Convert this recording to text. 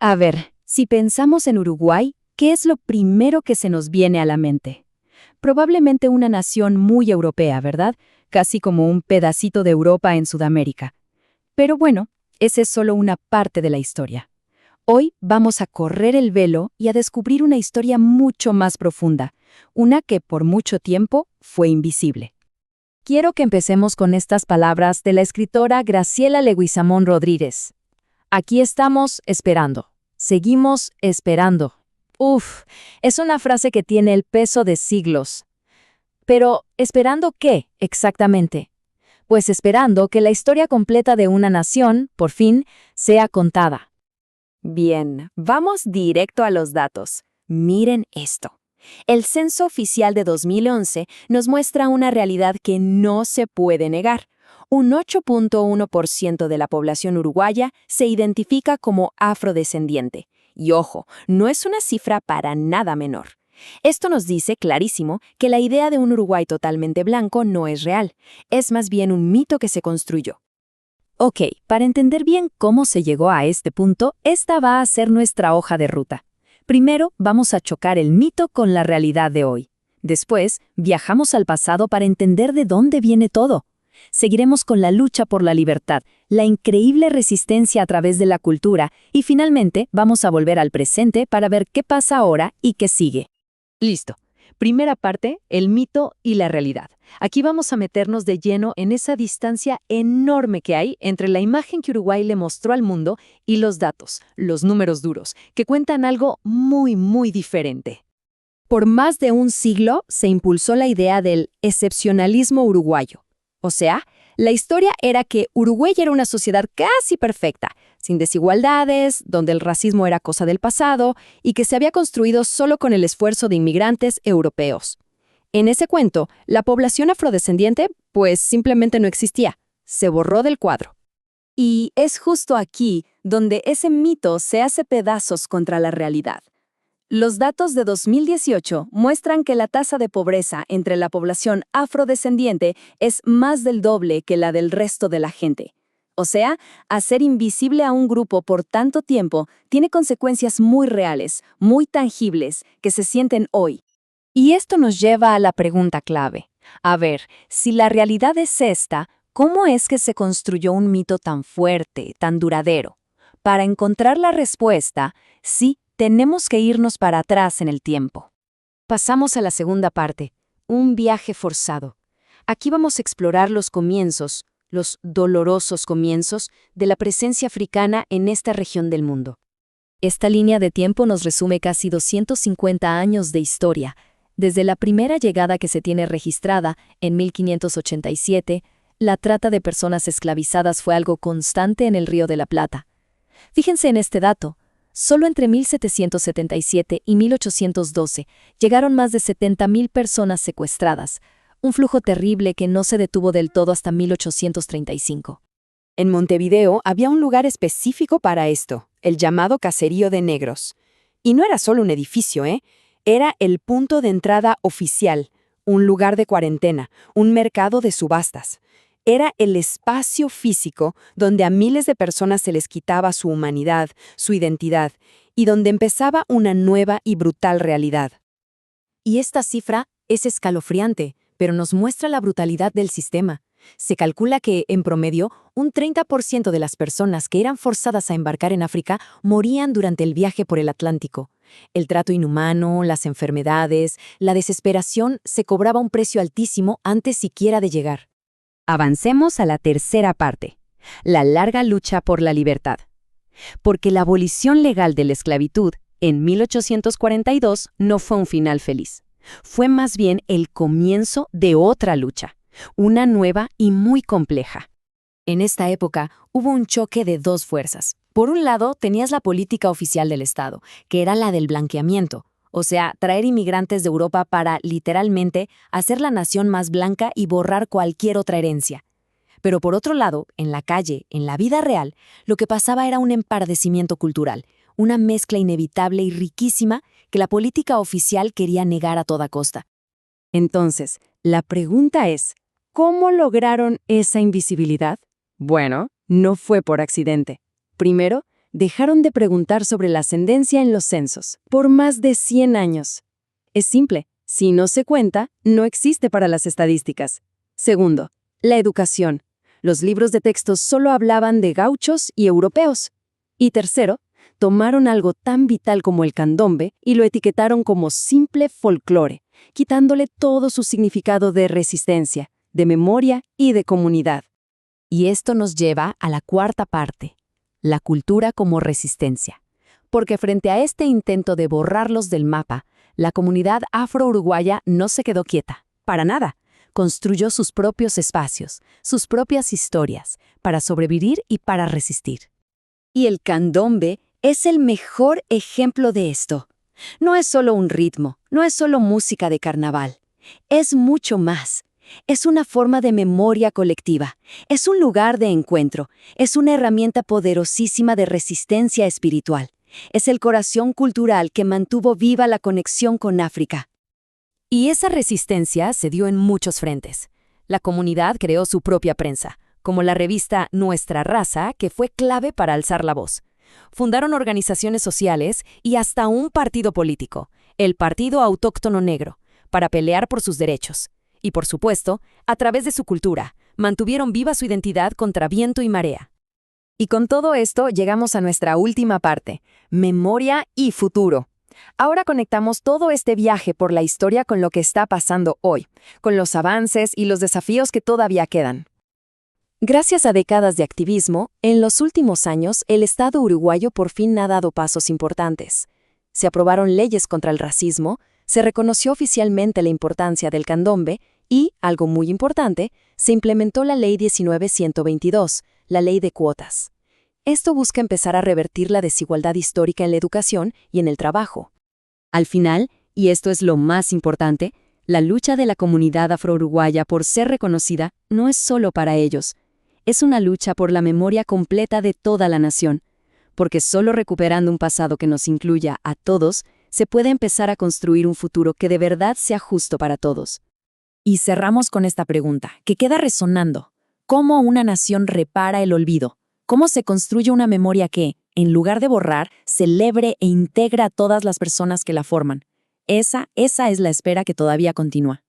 A ver, si pensamos en Uruguay, ¿qué es lo primero que se nos viene a la mente? Probablemente una nación muy europea, ¿verdad? Casi como un pedacito de Europa en Sudamérica. Pero bueno, esa es solo una parte de la historia. Hoy vamos a correr el velo y a descubrir una historia mucho más profunda, una que por mucho tiempo fue invisible. Quiero que empecemos con estas palabras de la escritora Graciela Leguizamón Rodríguez. Aquí estamos esperando. Seguimos esperando. Uf, es una frase que tiene el peso de siglos. Pero, ¿esperando qué exactamente? Pues esperando que la historia completa de una nación, por fin, sea contada. Bien, vamos directo a los datos. Miren esto. El censo oficial de 2011 nos muestra una realidad que no se puede negar. Un 8.1% de la población uruguaya se identifica como afrodescendiente. Y ojo, no es una cifra para nada menor. Esto nos dice clarísimo que la idea de un Uruguay totalmente blanco no es real, es más bien un mito que se construyó. Ok, para entender bien cómo se llegó a este punto, esta va a ser nuestra hoja de ruta. Primero, vamos a chocar el mito con la realidad de hoy. Después, viajamos al pasado para entender de dónde viene todo. Seguiremos con la lucha por la libertad, la increíble resistencia a través de la cultura y finalmente vamos a volver al presente para ver qué pasa ahora y qué sigue. Listo. Primera parte, el mito y la realidad. Aquí vamos a meternos de lleno en esa distancia enorme que hay entre la imagen que Uruguay le mostró al mundo y los datos, los números duros, que cuentan algo muy, muy diferente. Por más de un siglo se impulsó la idea del excepcionalismo uruguayo. O sea, la historia era que Uruguay era una sociedad casi perfecta, sin desigualdades, donde el racismo era cosa del pasado y que se había construido solo con el esfuerzo de inmigrantes europeos. En ese cuento, la población afrodescendiente, pues simplemente no existía, se borró del cuadro. Y es justo aquí donde ese mito se hace pedazos contra la realidad. Los datos de 2018 muestran que la tasa de pobreza entre la población afrodescendiente es más del doble que la del resto de la gente. O sea, hacer invisible a un grupo por tanto tiempo tiene consecuencias muy reales, muy tangibles, que se sienten hoy. Y esto nos lleva a la pregunta clave. A ver, si la realidad es esta, ¿cómo es que se construyó un mito tan fuerte, tan duradero? Para encontrar la respuesta, sí, tenemos que irnos para atrás en el tiempo. Pasamos a la segunda parte, un viaje forzado. Aquí vamos a explorar los comienzos, los dolorosos comienzos de la presencia africana en esta región del mundo. Esta línea de tiempo nos resume casi 250 años de historia, desde la primera llegada que se tiene registrada en 1587, la trata de personas esclavizadas fue algo constante en el Río de la Plata. Fíjense en este dato. Solo entre 1777 y 1812 llegaron más de 70.000 personas secuestradas, un flujo terrible que no se detuvo del todo hasta 1835. En Montevideo había un lugar específico para esto, el llamado Caserío de Negros. Y no era solo un edificio, era el punto de entrada oficial, un lugar de cuarentena, un mercado de subastas. Era el espacio físico donde a miles de personas se les quitaba su humanidad, su identidad, y donde empezaba una nueva y brutal realidad. Y esta cifra es escalofriante, pero nos muestra la brutalidad del sistema. Se calcula que, en promedio, un 30% de las personas que eran forzadas a embarcar en África morían durante el viaje por el Atlántico. El trato inhumano, las enfermedades, la desesperación se cobraba un precio altísimo antes siquiera de llegar. Avancemos a la tercera parte, la larga lucha por la libertad. Porque la abolición legal de la esclavitud en 1842 no fue un final feliz. Fue más bien el comienzo de otra lucha, una nueva y muy compleja. En esta época hubo un choque de dos fuerzas. Por un lado, tenías la política oficial del Estado, que era la del blanqueamiento. O sea, traer inmigrantes de Europa para, literalmente, hacer la nación más blanca y borrar cualquier otra herencia. Pero por otro lado, en la calle, en la vida real, lo que pasaba era un empardecimiento cultural, una mezcla inevitable y riquísima que la política oficial quería negar a toda costa. Entonces, la pregunta es, ¿cómo lograron esa invisibilidad? Bueno, no fue por accidente. Primero, Dejaron de preguntar sobre la ascendencia en los censos por más de 100 años. Es simple, si no se cuenta, no existe para las estadísticas. Segundo, la educación. Los libros de texto solo hablaban de gauchos y europeos. Y tercero, tomaron algo tan vital como el candombe y lo etiquetaron como simple folclore, quitándole todo su significado de resistencia, de memoria y de comunidad. Y esto nos lleva a la cuarta parte, la cultura como resistencia. Porque frente a este intento de borrarlos del mapa, la comunidad afro-uruguaya no se quedó quieta, para nada. Construyó sus propios espacios, sus propias historias, para sobrevivir y para resistir. Y el candombe es el mejor ejemplo de esto. No es solo un ritmo, no es solo música de carnaval. Es mucho más. Es una forma de memoria colectiva, es un lugar de encuentro, es una herramienta poderosísima de resistencia espiritual. Es el corazón cultural que mantuvo viva la conexión con África. Y esa resistencia se dio en muchos frentes. La comunidad creó su propia prensa, como la revista Nuestra Raza, que fue clave para alzar la voz. Fundaron organizaciones sociales y hasta un partido político, el Partido Autóctono Negro, para pelear por sus derechos. Y por supuesto, a través de su cultura, mantuvieron viva su identidad contra viento y marea. Y con todo esto llegamos a nuestra última parte, memoria y futuro. Ahora conectamos todo este viaje por la historia con lo que está pasando hoy, con los avances y los desafíos que todavía quedan. Gracias a décadas de activismo, en los últimos años el Estado uruguayo por fin ha dado pasos importantes. Se aprobaron leyes contra el racismo, se reconoció oficialmente la importancia del candombe y, algo muy importante, se implementó la Ley 19.122, la Ley de Cuotas. Esto busca empezar a revertir la desigualdad histórica en la educación y en el trabajo. Al final, y esto es lo más importante, la lucha de la comunidad afro-uruguaya por ser reconocida no es solo para ellos. Es una lucha por la memoria completa de toda la nación, porque solo recuperando un pasado que nos incluya a todos, se puede empezar a construir un futuro que de verdad sea justo para todos. Y cerramos con esta pregunta, que queda resonando. ¿Cómo una nación repara el olvido? ¿Cómo se construye una memoria que, en lugar de borrar, celebre e integra a todas las personas que la forman? Esa es la espera que todavía continúa.